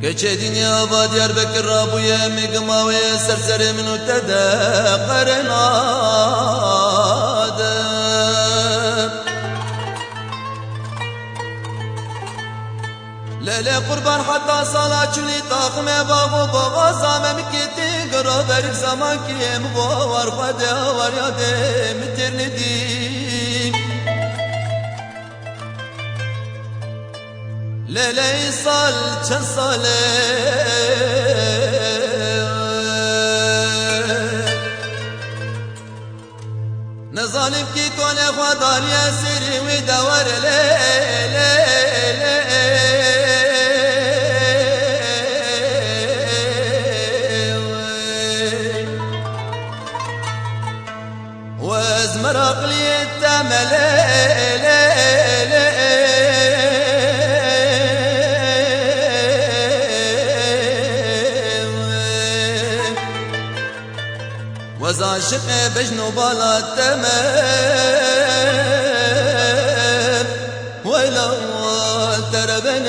كچدين يا با دياربكر رابويا مقماوية سرسر منو تدا قرناد ليلة قربان حتى صلاة شلي طاقم بابو بابا زامم كتي قرابر زمان كيم بوار خدا وريادي مترندي ليلة صال چند صالة نظالم كي كون خداني سيري ودور ليلة وازمر عقلي التمل وزعشق بجنو بالا التمام ولو تربن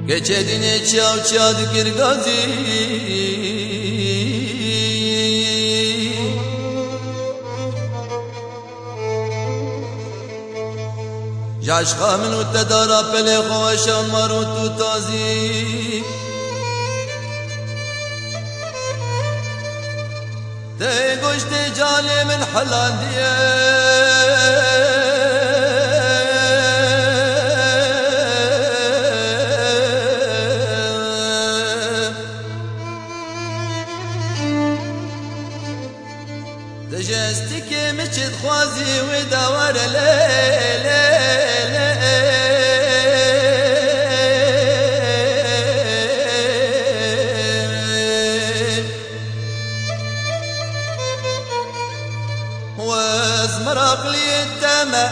Geçedine çav çav kirgazi Yaşka minu tedara pele khoşan marutu tazi Te goşte calemin halan diye دجستك مشت خوازي ودور ليلة وازمر عقلي الدمى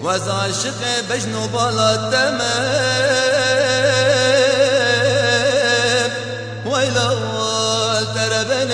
وزعشق بجنو بالا التمام ويلو تربن